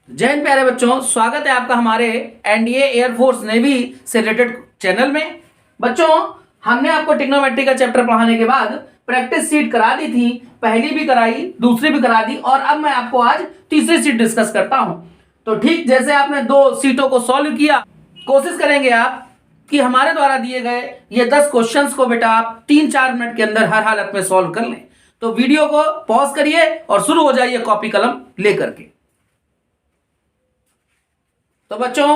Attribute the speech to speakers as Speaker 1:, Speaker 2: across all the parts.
Speaker 1: जय हिंद प्यारे बच्चों, स्वागत है आपका हमारे एनडीए एयरफोर्स नेवी से रिलेटेड चैनल में। बच्चों, हमने आपको ट्रिग्नोमेट्री का चैप्टर पढ़ाने के बाद प्रैक्टिस सीट करा दी थी, पहली भी कराई, दूसरी भी करा दी और अब मैं आपको आज तीसरी सीट डिस्कस करता हूं। तो ठीक जैसे आपने 2 सीटों को सॉल्व किया, कोशिश करेंगे आप कि हमारे द्वारा दिए गए ये 10 क्वेश्चंस को बेटा आप 3-4 मिनट के अंदर हर हालत में सॉल्व कर लें। तो वीडियो को पॉज करिए और शुरू हो जाइए कॉपी कलम लेकर के। तो बच्चों,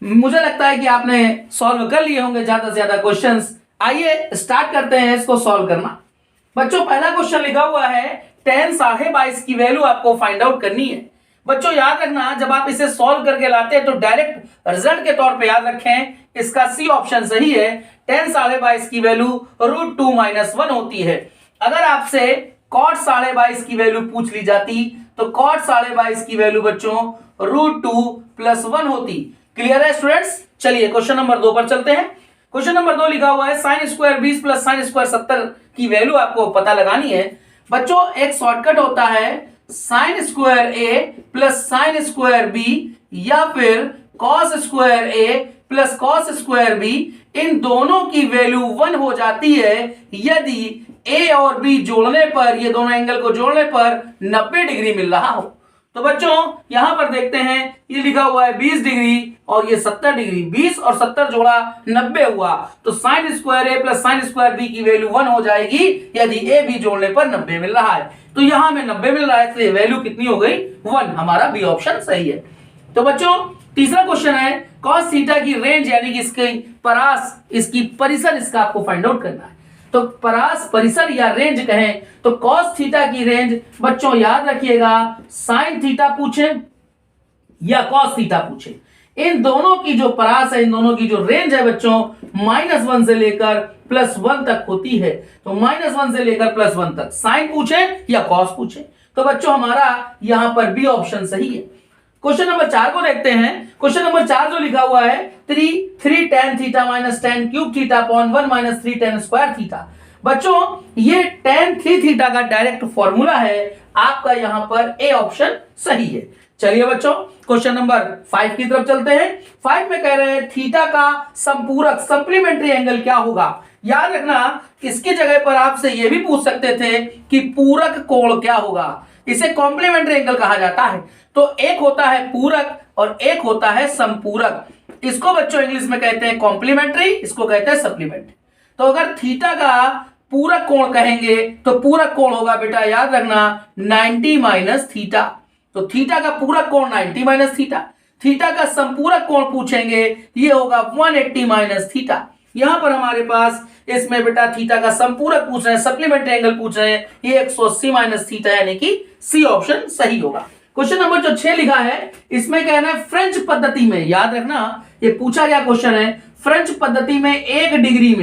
Speaker 1: मुझे लगता है कि आपने सॉल्व कर लिए होंगे ज्यादा से ज्यादा क्वेश्चंस। आइए स्टार्ट करते हैं इसको सॉल्व करना। बच्चों, पहला क्वेश्चन लिखा हुआ है 10 22.5 की वैल्यू आपको फाइंड आउट करनी है। बच्चों याद रखना, जब आप इसे सॉल्व करके लाते हैं तो डायरेक्ट रिजल्ट के तौर पे याद रखें, इसका सी ऑप्शन सही है। 10 22.5 की वैल्यू √2 - 1 होती है। अगर आपसे cot 22.5 की वैल्यू पूछ ली जाती तो cot 22.5 की वैल्यू बच्चों √2 + 1 होती। क्लियर है स्टूडेंट्स? चलिए क्वेश्चन नंबर 2 पर चलते हैं। क्वेश्चन नंबर 2 लिखा हुआ है sin² 20 + sin² 70 की वैल्यू आपको पता लगानी है। बच्चों, एक शॉर्टकट होता है sin² A + sin² B या फिर cos² A + cos² B। इन दोनों की वैल्यू 1 हो जाती है यदि A और B जोड़ने पर, ये दोनों एंगल को जोड़ने पर 90 डिग्री मिल रहा हो। तो बच्चों यहां पर देखते हैं, ये लिखा हुआ है 20 डिग्री और ये 70 डिग्री, 20 और 70 जोड़ा 90 हुआ। तो sin² A + sin² B की वैल्यू 1 हो जाएगी यदि A B जोड़ने पर 90 मिल रहा है। तो यहां हमें 90 मिल रहा है, इसलिए वैल्यू कितनी हो गई? 1। हमारा बी ऑप्शन सही है। तो बच्चों, तीसरा क्वेश्चन है cos थीटा की रेंज यानी कि इसकी परास, इसकी परिसर, इसका आपको फाइंड आउट करना है। तो परास, परिसर या रेंज कहें तो cos थीटा की रेंज बच्चों याद रखिएगा, sin थीटा पूछे या cos थीटा पूछे, इन दोनों की जो परास है, इन दोनों की जो रेंज है बच्चों -1 से लेकर +1 तक होती है। तो -1 से लेकर +1 तक sin पूछे या cos पूछे। तो बच्चों हमारा यहां पर बी ऑप्शन सही है। क्वेश्चन नंबर 4 को देखते हैं। क्वेश्चन नंबर 4 जो लिखा हुआ है 3 tan θ - tan cube θ upon 1 - 3 tan square θ। बच्चों, ये tan 3 θ का डायरेक्ट फॉर्मूला है। आपका यहां पर ए ऑप्शन सही है। चलिए बच्चों, क्वेश्चन नंबर 5 की तरफ चलते हैं। 5 में कह रहे हैं थीटा का संपूरक, सप्लीमेंट्री एंगल क्या होगा। याद रखना, इसकी जगह पर आपसे यह भी पूछ सकते थे कि पूरक कोण क्या होगा। इसे कॉम्प्लीमेंट्री एंगल कहा जाता है। तो एक होता है पूरक और एक होता है संपूरक। इसको बच्चों इंग्लिश में कहते हैं कॉम्प्लीमेंट्री, इसको कहते हैं सप्लीमेंट्री। तो अगर थीटा का पूरक कोण कहेंगे तो पूरक कोण होगा बेटा, याद रखना, 90 - थीटा। तो थीटा का पूरक कोण 90 - थीटा। थीटा का संपूरक कोण पूछेंगे, ये होगा 180 - थीटा। यहां पर हमारे पास इसमें बेटा थीटा का संपूरक पूछ रहे हैं, सप्लीमेंट्री एंगल पूछ रहे हैं, ये 180 - थीटा यानी कि सी ऑप्शन सही होगा। क्वेश्चन नंबर जो 6 लिखा है, इसमें कहना है फ्रेंच पद्धति में, याद रखना ये पूछा गया क्वेश्चन है, फ्रेंच पद्धति में 1 डिग्री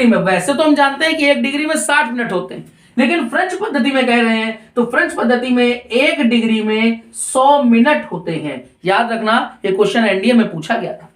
Speaker 1: में, वैसे तो हम जानते हैं कि 1 डिग्री में 60 मिनट होते हैं, लेकिन फ्रेंच पद्धति में कह रहे हैं तो फ्रेंच पद्धति में 1 डिग्री में 100 मिनट होते हैं। याद रखना, ये क्वेश्चन एनडीए में पूछा गया था।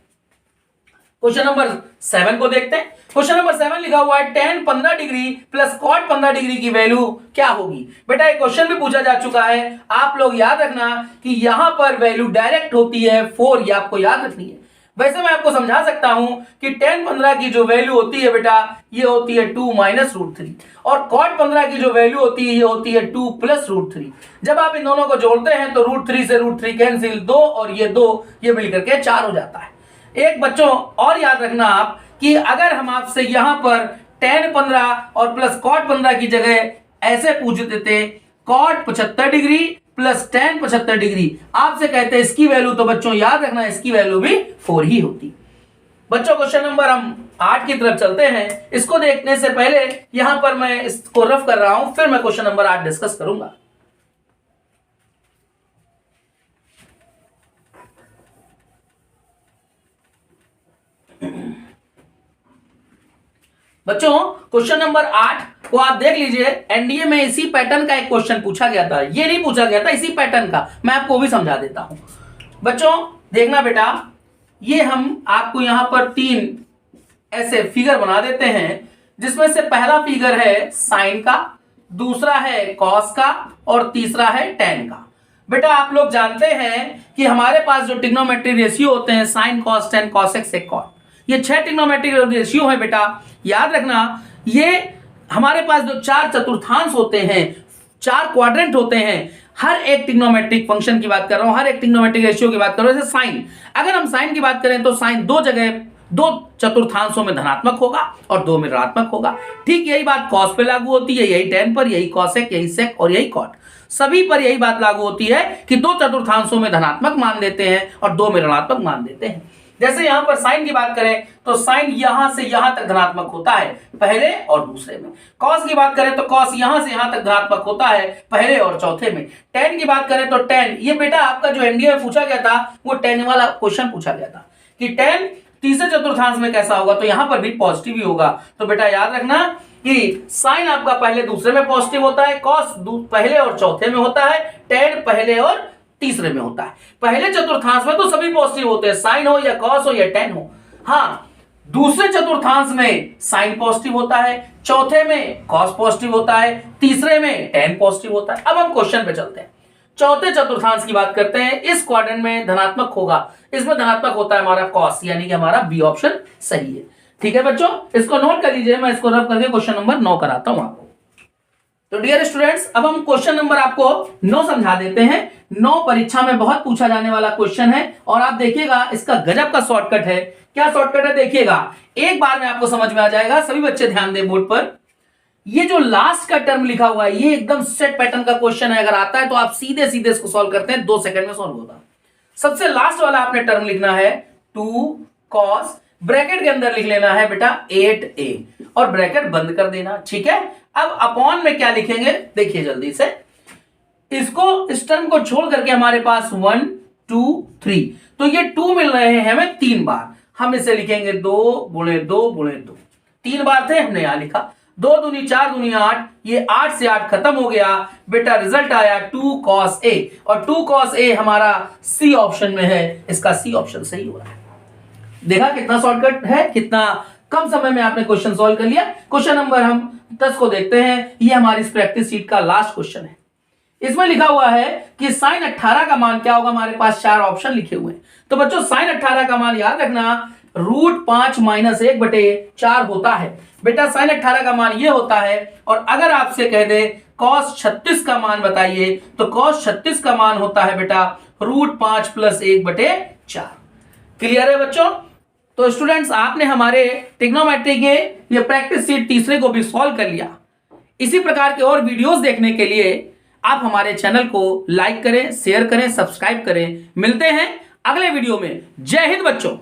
Speaker 1: क्वेश्चन नंबर 7 को देखते हैं। क्वेश्चन नंबर 7 लिखा हुआ है tan 15 डिग्री + cot 15 डिग्री की वैल्यू क्या होगी। बेटा ये क्वेश्चन भी पूछा जा चुका है। आप लोग याद रखना कि यहां पर वैल्यू डायरेक्ट होती है 4, ये आपको याद रखनी है। वैसे मैं आपको समझा सकता हूं कि tan 15 की जो वैल्यू होती है बेटा, ये होती है 2 - √3 और cot 15 की जो वैल्यू होती है, ये होती है 2 + √3। जब आप इन दोनों को जोड़ते हैं तो √3 से √3 कैंसिल, 2 और ये 2, ये मिलकर के 4 हो जाता है। एक बच्चों और याद रखना आप कि अगर हम आपसे यहां पर tan 15 और प्लस cot 15 की जगह ऐसे पूछ देते cot 75 डिग्री + tan 75 डिग्री, आपसे कहते हैं इसकी वैल्यू, तो बच्चों याद रखना इसकी वैल्यू भी 4 ही होती। बच्चों क्वेश्चन नंबर हम 8 की तरफ चलते हैं। इसको देखने से पहले यहां पर मैं इसको रफ कर रहा हूं, फिर मैं क्वेश्चन नंबर 8 डिस्कस करूंगा। बच्चों क्वेश्चन नंबर 8 को आप देख लीजिए, एनडीए में इसी पैटर्न का एक क्वेश्चन पूछा गया था। ये नहीं पूछा गया था, इसी पैटर्न का मैं आपको भी समझा देता हूं। बच्चों देखना बेटा, ये हम आपको यहां पर 3 ऐसे फिगर बना देते हैं, जिसमें से पहला फिगर है साइन का, दूसरा है कॉस का और तीसरा है tan का। बेटा आप लोग जानते हैं कि हमारे पास जो ट्रिग्नोमेट्री रेशियो होते हैं sine cos tan cosec sec cot, ये 6 ट्रिग्नोमेट्री रेशियो है बेटा। याद रखना ये हमारे पास जो 4 चतुर्थांश होते हैं, 4 क्वाड्रेंट होते हैं, हर एक ट्रिग्नोमेट्रिक फंक्शन की बात कर रहा हूं, हर एक ट्रिग्नोमेट्रिक रेशियो की बात कर रहा हूं। जैसे साइन, अगर हम साइन की बात करें तो साइन 2 जगह 2 चतुर्थांशों में धनात्मक होगा और 2 में ऋणात्मक होगा। ठीक यही बात कॉस पे लागू होती है, यही टेन पर, यही कॉसेक, यही सेक और यही कॉट, सभी पर यही बात लागू होती है कि 2 चतुर्थांशों में धनात्मक मान देते हैं और 2 में ऋणात्मक मान देते हैं। जैसे यहां पर साइन की बात करें तो साइन यहां से यहां तक धनात्मक होता है पहले और दूसरे में। कॉस की बात करें तो कॉस यहां से यहां तक धनात्मक होता है पहले और चौथे में। टेन की बात करें तो टेन, ये बेटा आपका जो एनडीए में पूछा गया था वो टेन वाला क्वेश्चन पूछा गया था कि टेन तीसरे चतुर्थांश में कैसा होगा, तो यहां पर भी पॉजिटिव ही होगा। तो बेटा याद रखना कि साइन आपका पहले दूसरे में पॉजिटिव होता है, कॉस पहले और चौथे में होता है, टेन पहले और तीसरे में होता है। पहले चतुर्थांश में तो सभी पॉजिटिव होते हैं, साइन हो या कॉस हो या टेन हो। हाँ, दूसरे चतुर्थांश में साइन पॉजिटिव होता है, चौथे में कॉस पॉजिटिव होता है, तीसरे में टेन पॉजिटिव होता है। अब हम क्वेश्चन पे चलते हैं। चौथे चतुर्थांश की बात करते हैं। इस क्वाड्रेंट में धनात्मक होगा, इसमें धनात्मक होता है हमारा कॉस, यानी कि हमारा बी ऑप्शन सही है। ठीक है बच्चों, इसको नोट कर लीजिए, मैं इसको रब करके क्वेश्चन नंबर 9 कराता हूं आपको। तो डियर स्टूडेंट्स, अब हम क्वेश्चन नंबर आपको 9 समझा देते हैं। 9 परीक्षा में बहुत पूछा जाने वाला क्वेश्चन है और आप देखिएगा इसका गजब का शॉर्टकट है। क्या शॉर्टकट है देखिएगा, एक बार में आपको समझ में आ जाएगा। सभी बच्चे ध्यान दें बोर्ड पर। ये जो लास्ट का टर्म लिखा हुआ है ये एकदम सेट पैटर्न का क्वेश्चन है, अगर आता है तो आप सीधे सीधे इसको सॉल्व करते हैं, 2 सेकंड में सॉल्व होता है। सबसे लास्ट वाला आपने टर्म लिखना है 2 cos, ब्रैकेट के अंदर लिख लेना है बेटा 8a और ब्रैकेट बंद कर देना। ठीक है, अब अपॉन में क्या लिखेंगे देखिए जल्दी से, इसको इस टर्म को छोड़ करके हमारे पास 1 2 3, तो ये 2 मिल रहे हैं हमें 3 बार, हम इसे लिखेंगे 2 गुणे 2 गुणे 2, 3 बार थे हमने यहां लिखा, 2 दूनी 4 दूनी 8, ये 8 से 8 खत्म हो गया बेटा, रिजल्ट आया 2 cos a और 2 cos a हमारा सी ऑप्शन में है, इसका सी ऑप्शन सही हो रहा है। देखा कितना शॉर्टकट है, कितना कम समय में आपने क्वेश्चन सॉल्व कर लिया। क्वेश्चन नंबर हम 10 को देखते हैं, ये हमारी इस प्रैक्टिस शीट का लास्ट क्वेश्चन है। इसमें लिखा हुआ है कि साइन 18 का मान क्या होगा, हमारे पास 4 ऑप्शन लिखे हुए हैं। तो बच्चों साइन 18 का मान याद रखना √5 - 1/4 होता है बेटा। साइन 18 का मान ये होता है, और अगर आपसे कह दे cos 36 का मान बताइए, तो cos 36 का मान होता है बेटा √5 + 1/4। क्लियर है बच्चों? तो स्टूडेंट्स आपने हमारे ट्रिग्नोमेट्री के ये प्रैक्टिस शीट तीसरे को भी सॉल्व कर लिया। इसी प्रकार के और वीडियोस देखने के लिए आप हमारे चैनल को लाइक करें, शेयर करें, सब्सक्राइब करें। मिलते हैं अगले वीडियो में। जय हिंद बच्चों।